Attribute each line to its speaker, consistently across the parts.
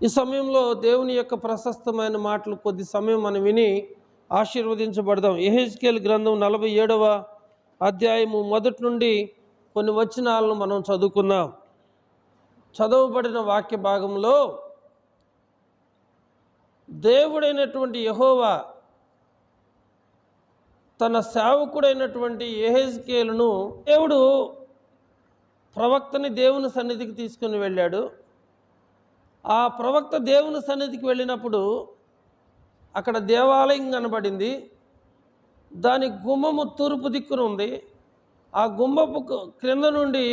Speaker 1: ఈ సమయంలో దేవుని యొక్క ప్రశస్తమైన మాటలు కొద్ది సమయం మనం విని ఆశీర్వదించబడదాం. యెహెజ్కేలు గ్రంథం 47వ అధ్యాయము మొదటి నుండి కొన్ని వచనాలను మనం చదువుకుందాం. చదవబడిన వాక్య భాగంలో దేవుడైనటువంటి యెహోవా తన సేవకుడైనటువంటి యెహెజ్కేలును దేవుడు ప్రవక్తని దేవుని సన్నిధికి తీసుకుని వెళ్ళాడు. ఆ ప్రవక్త దేవుని సన్నిధికి వెళ్ళినప్పుడు అక్కడ దేవాలయం కనబడింది. దాని గుమ్మము తూర్పు దిక్కున ఉంది. ఆ గుమ్మపు క్రింద నుండి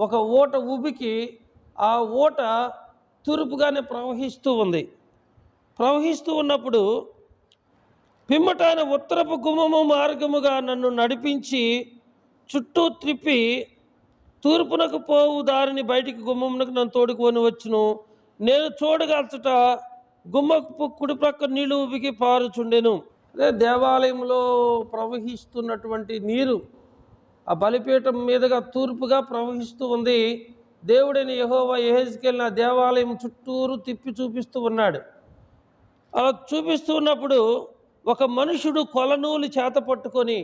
Speaker 1: ఒక ఊట ఉబికి ఆ ఊట తూర్పుగానే ప్రవహిస్తూ ఉంది. ప్రవహిస్తూ ఉన్నప్పుడు పిమ్మట ఆయన ఉత్తరపు గుమ్మము మార్గముగా నన్ను నడిపించి చుట్టూ త్రిప్పి తూర్పునకు పోవు దారిని బయటికి గుమ్మమునకు నన్ను తోడుకొని వచ్చును. నేను చూడగలచుట గుమ్మపు కుడి ప్రక్క నీళ్లు ఉబికి పారుచుండెను. అదే దేవాలయంలో ప్రవహిస్తున్నటువంటి నీరు ఆ బలిపీఠం మీదుగా తూర్పుగా ప్రవహిస్తూ ఉంది. దేవుడైన యెహోవా యెహెజ్కేలును ఆ దేవాలయం చుట్టూరు తిప్పి చూపిస్తూ ఉన్నాడు. అలా చూపిస్తూ ఉన్నప్పుడు ఒక మనుషుడు కొలనూలు చేత పట్టుకొని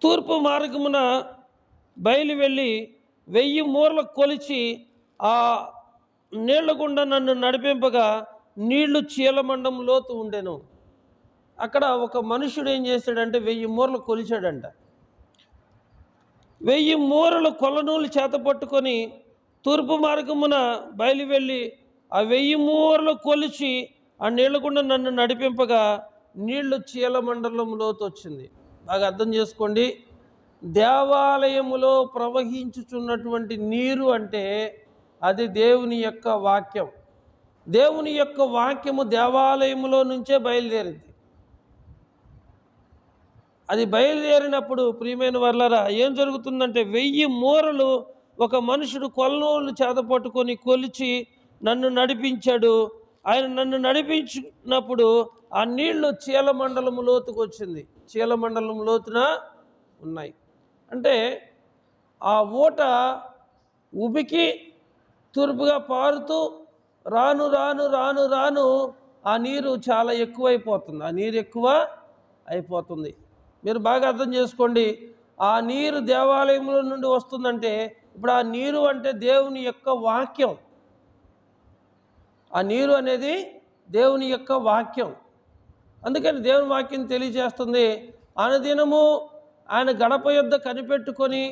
Speaker 1: తూర్పు మార్గమున బయలు వెళ్ళి 1000 మూరలు కొలిచి ఆ నీళ్ల గుండా నన్ను నడిపింపగా నీళ్లు చీలమండం లోతు ఉండెను. అక్కడ ఒక మనుషుడు ఏం చేశాడంటే 1000 మూరలు కొలిచాడంట. 1000 మూరలు కొలనూలు చేత పట్టుకొని తూర్పు మార్గమున బయలు వెళ్ళి ఆ 1000 మూరలు కొలిచి ఆ నీళ్ల గుండా నన్ను నడిపింపగా నీళ్లు చీలమండలం లోతు వచ్చింది. బాగా అర్థం చేసుకోండి. దేవాలయములో ప్రవహించుచున్నటువంటి నీరు అంటే అది దేవుని యొక్క వాక్యం. దేవుని యొక్క వాక్యము దేవాలయములో నుంచే బయలుదేరింది. అది బయలుదేరినప్పుడు ప్రియమైన వర్లారా ఏం జరుగుతుందంటే 1000 మూరలు ఒక మనుషుడు కొలనూలు చేత పట్టుకొని కొలిచి నన్ను నడిపించాడు. ఆయన నన్ను నడిపించినప్పుడు ఆ నీళ్లు చీలమండలం లోతుకు వచ్చింది. చీలమండలం లోతున ఉన్నాయి. అంటే ఆ ఊట ఉబికి తూర్పుగా పారుతూ రాను రాను రాను రాను ఆ నీరు చాలా ఎక్కువైపోతుంది. ఆ నీరు ఎక్కువ అయిపోతుంది. మీరు బాగా అర్థం చేసుకోండి. ఆ నీరు దేవాలయంలో నుండి వస్తుందంటే ఇప్పుడు ఆ నీరు అంటే దేవుని యొక్క వాక్యం. ఆ నీరు అనేది దేవుని యొక్క వాక్యం. అందుకని దేవుని వాక్యం తెలియజేస్తుంది. అనుదినము ఆయన గడప యొద్ద కనిపెట్టుకొని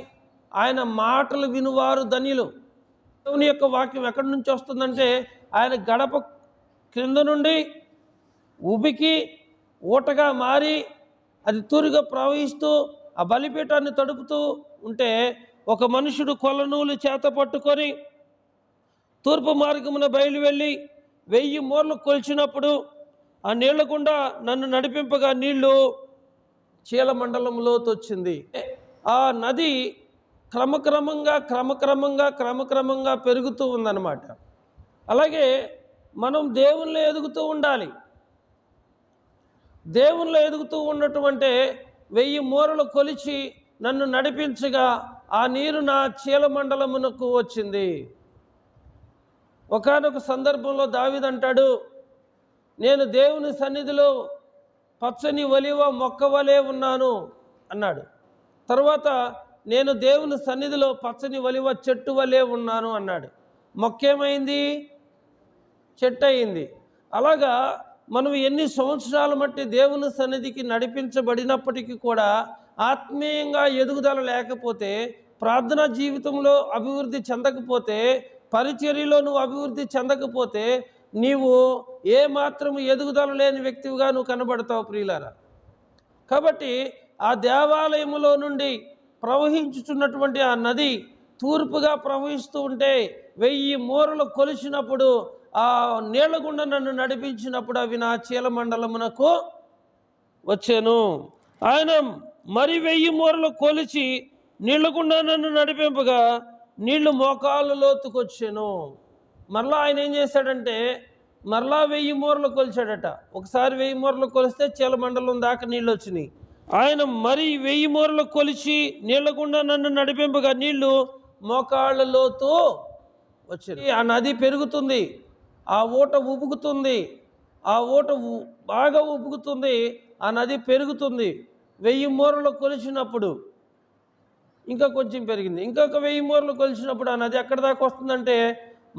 Speaker 1: ఆయన మాటలు వినువారు ధన్యులు. దేవుని యొక్క వాక్యం ఎక్కడి నుంచి వస్తుందంటే ఆయన గడప క్రింద నుండి ఉబికి ఊటగా మారి అది తూరుగా ప్రవహిస్తూ ఆ బలిపీఠాన్ని తడుపుతూ ఉంటే ఒక మనుషుడు కొలనూలు చేత పట్టుకొని తూర్పు మార్గమున బయలు వెళ్ళి 1000 మూరలు కొలిచినప్పుడు ఆ నీళ్ల గుండా నన్ను నడిపింపగా నీళ్లు చీలమండలంలోకి వచ్చింది. ఆ నది క్రమక్రమంగా పెరుగుతూ ఉందన్నమాట. అలాగే మనం దేవునిలో ఎదుగుతూ ఉండాలి. దేవునిలో ఎదుగుతూ ఉండటం అంటే 1000 మూరలు కొలిచి నన్ను నడిపించగా ఆ నీరు నా చీలమండలమునకు వచ్చింది. ఒకానొక సందర్భంలో దావీదు అంటాడు, నేను దేవుని సన్నిధిలో పచ్చని ఒలివ మొక్క వలె ఉన్నాను అన్నాడు. తర్వాత నేను దేవుని సన్నిధిలో పచ్చని ఒలివ చెట్టు వలె ఉన్నాను అన్నాడు. మొక్క ఏమైంది? చెట్టు అయింది. అలాగా మనం ఎన్ని సంవత్సరాల మట్టి దేవుని సన్నిధికి నడిపించబడినప్పటికీ కూడా ఆత్మీయంగా ఎదుగుదల లేకపోతే, ప్రార్థనా జీవితంలో అభివృద్ధి చెందకపోతే, పరిచర్యలో నువ్వు అభివృద్ధి చెందకపోతే నీవు ఏమాత్రము ఎదుగుదల లేని వ్యక్తివిగా నువ్వు కనబడతావు ప్రియులారా. కాబట్టి ఆ దేవాలయములో నుండి ప్రవహించుచున్నటువంటి ఆ నది తూర్పుగా ప్రవహిస్తూ ఉంటే 1000 మూరలు కొలిచినప్పుడు ఆ నీళ్ల గుండా నన్ను నడిపించినప్పుడు అవి నా చీలమండలమునకు వచ్చాను. ఆయన మరి 1000 మూరలు కొలిచి నీళ్ల గుండా నన్ను నడిపింపగా నీళ్లు మోకాళ్ళ లోతుకొచ్చాను. మరలా ఆయన ఏం చేశాడంటే మరలా 1000 మూరలు కొలిచాడట. ఒకసారి 1000 మూరలు కొలిస్తే చీలమండలం దాకా నీళ్ళు వచ్చినాయి. ఆయన మరి 1000 మూరలు కొలిచి నీళ్ల గుండా నన్ను నడిపింపగా నీళ్లు మోకాళ్ళ లోతు వచ్చాను. ఆ నది పెరుగుతుంది, ఆ ఊట ఉబుకుతుంది, ఆ ఊట బాగా ఉబుకుతుంది, ఆ నది పెరుగుతుంది. 1000 మూరలు కొలిచినప్పుడు ఇంకా కొంచెం పెరిగింది, ఇంకొక 1000 మూరలు కొలిచినప్పుడు ఆ నది ఎక్కడి దాకా వస్తుందంటే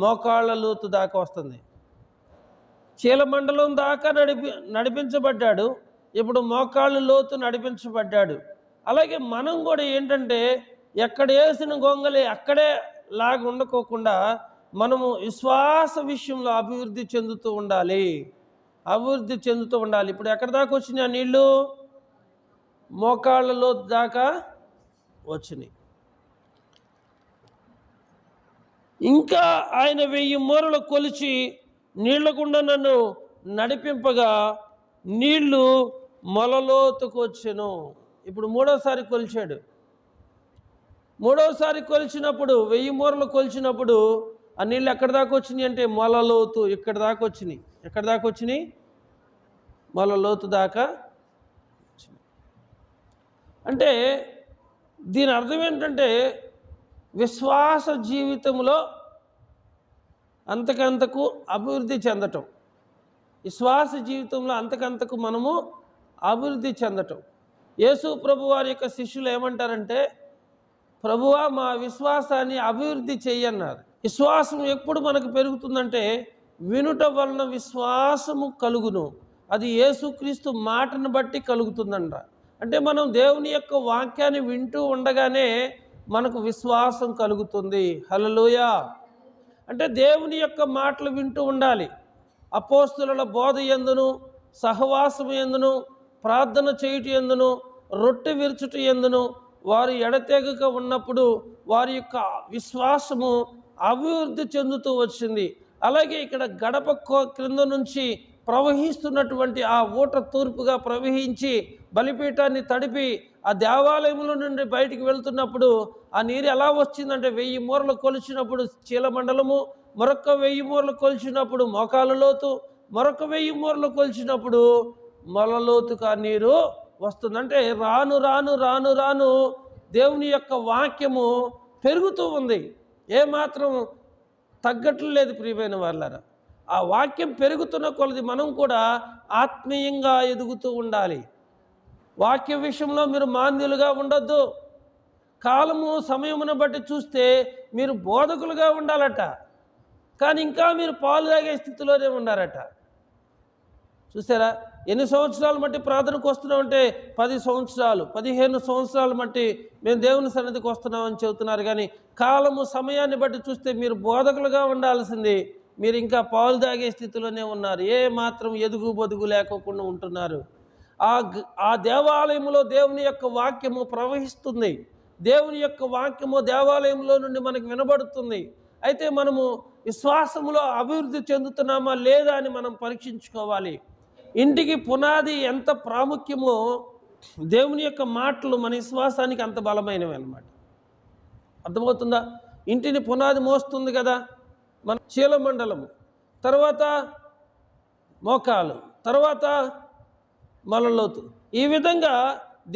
Speaker 1: మోకాళ్ళ లోతు దాకా వస్తుంది. చీలమండలం దాకా నడిపించబడ్డాడు, ఇప్పుడు మోకాళ్ళు లోతు నడిపించబడ్డాడు. అలాగే మనం కూడా ఏంటంటే ఎక్కడ వేసిన గొంగలి అక్కడే లాగా ఉండకోకుండా మనము విశ్వాస విషయంలో అభివృద్ధి చెందుతూ ఉండాలి, అభివృద్ధి చెందుతూ ఉండాలి. ఇప్పుడు ఎక్కడి దాకా వచ్చినాయి ఆ నీళ్ళు? మోకాళ్ళ లోతు దాకా వచ్చినాయి. ఇంకా ఆయన 1000 మూరలు కొలిచి నీళ్ల గుండా నన్ను నడిపింపగా నీళ్లు మొలలోతుకు వచ్చెను. ఇప్పుడు మూడోసారి కొలిచాడు. మూడోసారి కొలిచినప్పుడు 1000 మూరలు కొలిచినప్పుడు ఆ నీళ్ళు ఎక్కడి దాకా వచ్చినాయి అంటే మొలలోతు ఇక్కడి దాకా వచ్చినాయి. ఎక్కడి దాకా వచ్చినాయి? మొలలోతు దాకా వచ్చినాయి. అంటే దీని అర్థం ఏంటంటే విశ్వాస జీవితంలో అంతకంతకు అభివృద్ధి చెందటం, విశ్వాస జీవితంలో అంతకంతకు మనము అభివృద్ధి చెందటం. యేసు ప్రభు వారి యొక్క శిష్యులు ఏమంటారంటే, ప్రభువా మా విశ్వాసాన్ని అభివృద్ధి చెయ్యన్నారు. విశ్వాసం ఎప్పుడు మనకు పెరుగుతుందంటే వినుట వలన విశ్వాసము కలుగును. అది యేసుక్రీస్తు మాటను బట్టి కలుగుతుందంట. అంటే మనం దేవుని యొక్క వాక్యాన్ని వింటూ ఉండగానే మనకు విశ్వాసం కలుగుతుంది. హల్లెలూయా. అంటే దేవుని యొక్క మాటలు వింటూ ఉండాలి. అపోస్తలుల బోధ యందును, సహవాసము యందును, ప్రార్థన చేయుట యందును, రొట్టె విరుచుట యందును వారు ఎడతెగక ఉన్నప్పుడు వారి యొక్క విశ్వాసము అభివృద్ధి చెందుతూ వచ్చింది. అలాగే ఇక్కడ గడప క్రింద నుంచి ప్రవహిస్తున్నటువంటి ఆ ఊట తూర్పుగా ప్రవహించి బలిపీఠాన్ని తడిపి ఆ దేవాలయంలో నుండి బయటికి వెళ్తున్నప్పుడు ఆ నీరు ఎలా వచ్చిందంటే 1000 మూరలు కొలిచినప్పుడు చీలమండలము, మరొక 1000 మూరలు కొలిచినప్పుడు మోకాళ్ళ లోతు, మరొక 1000 మూరలు కొలిచినప్పుడు మొలలోతుకు ఆ నీరు వస్తుందంటే రాను రాను రాను రాను దేవుని యొక్క వాక్యము పెరుగుతూ ఉంది, ఏమాత్రం తగ్గట్లేదు. ప్రియమైన వాళ్ళారా, ఆ వాక్యం పెరుగుతున్న కొలది మనం కూడా ఆత్మీయంగా ఎదుగుతూ ఉండాలి. వాక్య విషయంలో మీరు మాంద్యులుగా ఉండొద్దు. కాలము సమయమును బట్టి చూస్తే మీరు బోధకులుగా ఉండాలట, కానీ ఇంకా మీరు పాలు తాగే స్థితిలోనే ఉన్నారట. చూసారా, ఎన్ని సంవత్సరాలు బట్టి ప్రార్థనకు వస్తున్నామంటే 10 సంవత్సరాలు 15 సంవత్సరాలు బట్టి మేము దేవుని సన్నిధికి వస్తున్నామని చెబుతున్నారు. కానీ కాలము సమయాన్ని బట్టి చూస్తే మీరు బోధకులుగా ఉండాల్సింది, మీరు ఇంకా పాలు తాగే స్థితిలోనే ఉన్నారు. ఏ మాత్రం ఎదుగు బొదుగు లేకోకుండా ఉంటున్నారు. ఆ దేవాలయంలో దేవుని యొక్క వాక్యము ప్రవహిస్తుంది, దేవుని యొక్క వాక్యము దేవాలయంలో నుండి మనకు వినబడుతుంది. అయితే మనము విశ్వాసములో అభివృద్ధి చెందుతున్నామా లేదా అని మనం పరీక్షించుకోవాలి. ఇంటికి పునాది ఎంత ప్రాముఖ్యమో దేవుని యొక్క మాటలు మన విశ్వాసానికి అంత బలమైనవి అన్నమాట. అర్థమవుతుందా? ఇంటిని పునాది మోస్తుంది కదా మన చీలమండలము, తర్వాత మోకాలు, తర్వాత మొలలోతు. ఈ విధంగా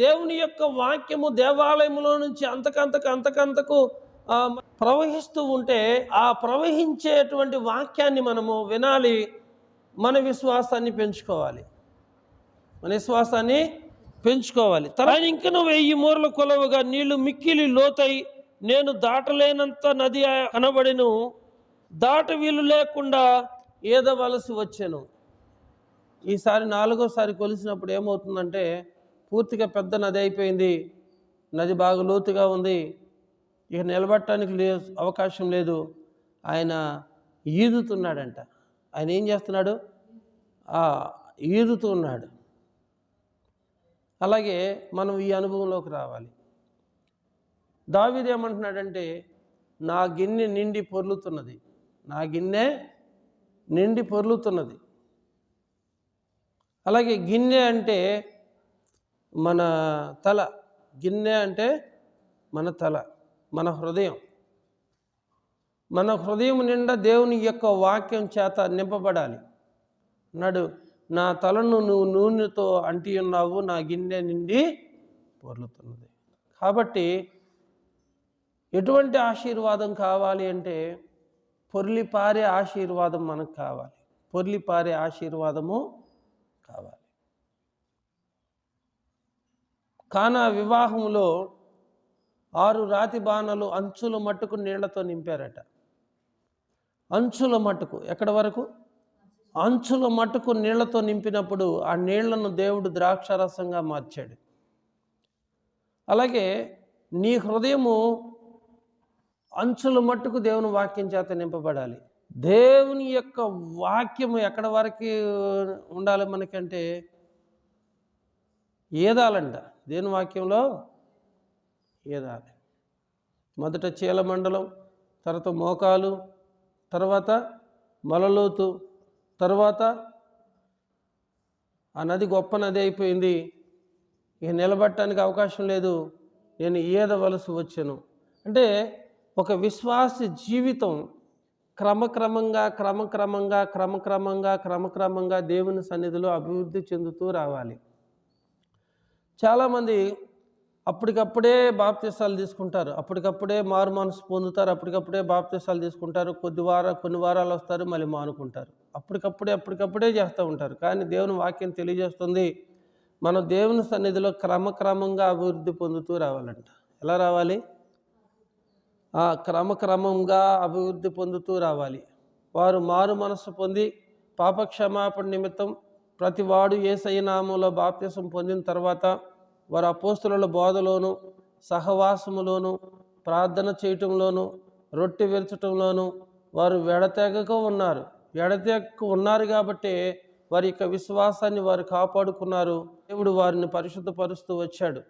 Speaker 1: దేవుని యొక్క వాక్యము దేవాలయంలో నుంచి అంతకంతకు ప్రవహిస్తూ ఉంటే ఆ ప్రవహించేటువంటి వాక్యాన్ని మనము వినాలి. మన విశ్వాసాన్ని పెంచుకోవాలి, మన విశ్వాసాన్ని పెంచుకోవాలి. తర్వాత ఇంకను 1000 మూరల కొలవగా నీళ్లు మిక్కిలి లోతై నేను దాటలేనంత నది కనబడెను, దాట వీలు లేకుండా ఈదవలసి వచ్చెను. ఈసారి 4వసారి కొలిసినప్పుడు ఏమవుతుందంటే పూర్తిగా పెద్ద నది అయిపోయింది, నది బాగా లోతుగా ఉంది, ఇక నిలబడటానికి అవకాశం లేదు. ఆయన ఈదుతున్నాడంట. ఆయన ఏం చేస్తున్నాడు? ఈదుతూ ఉన్నాడు. అలాగే మనం ఈ అనుభవంలోకి రావాలి. దావీదు ఏమంటున్నాడంటే నా గిన్నె నిండి పొర్లుతున్నది, నా గిన్నె నిండి పొర్లుతున్నది. అలాగే గిన్నె అంటే మన తల, గిన్నె అంటే మన తల, మన హృదయం. మన హృదయం నిండా దేవుని యొక్క వాక్యం చేత నింపబడాలి. అన్నాడు, నా తలను నువ్వు నూనెతో అంటి ఉన్నావు, నా గిన్నె నిండి పొర్లుతున్నది. కాబట్టి ఎటువంటి ఆశీర్వాదం కావాలి అంటే పొర్లిపారే ఆశీర్వాదం మనకు కావాలి. పొర్లిపారే ఆశీర్వాదము కావాలి. కానా వివాహంలో 6 రాతి బాణలు అంచుల మట్టుకు నీళ్లతో నింపారట. అంచుల మట్టుకు, ఎక్కడ వరకు? అంచుల మట్టుకు నీళ్లతో నింపినప్పుడు ఆ నీళ్లను దేవుడు ద్రాక్షారసంగా మార్చాడు. అలాగే నీ హృదయము అంచుల మట్టుకు దేవుని వాక్యం చేత నింపబడాలి. దేవుని యొక్క వాక్యము ఎక్కడ వరకు ఉండాలి మనకంటే ఏదాలంట. దేవుని వాక్యంలో ఏదాలి. మొదట చీలమండలం, తర్వాత మోకాలు, తర్వాత మొలలోతు, తర్వాత ఆ నది గొప్ప నది అయిపోయింది, ఇక నిలబడటానికి అవకాశం లేదు, నేను ఈదవలసి వచ్చాను. అంటే ఒక విశ్వాస జీవితం క్రమక్రమంగా దేవుని సన్నిధిలో అభివృద్ధి చెందుతూ రావాలి. చాలామంది అప్పటికప్పుడే బాప్తీసాలు తీసుకుంటారు, అప్పటికప్పుడే మారు మనసు పొందుతారు, అప్పటికప్పుడే బాప్తీసాలు తీసుకుంటారు, కొన్ని వారాలు వస్తారు, మళ్ళీ మానుకుంటారు. అప్పటికప్పుడే చేస్తూ ఉంటారు. కానీ దేవుని వాక్యం తెలియజేస్తుంది, మనం దేవుని సన్నిధిలో క్రమక్రమంగా అభివృద్ధి పొందుతూ రావాలంట. ఎలా రావాలి? క్రమక్రమంగా అభివృద్ధి పొందుతూ రావాలి. వారు మారు మనసు పొంది పాపక్షమాపణ నిమిత్తం ప్రతివాడు యేసయ్య నామములో బాప్తిసం పొందిన తర్వాత వారు అపోస్తలుల బోధలోను, సహవాసములోను, ప్రార్థన చేయటంలోను, రొట్టె విరచటంలోను వారు ఎడతెగక ఉన్నారు కాబట్టి వారి యొక్క విశ్వాసాన్ని వారు కాపాడుకున్నారు. దేవుడు వారిని పరిశుద్ధపరుస్తూ వచ్చాడు.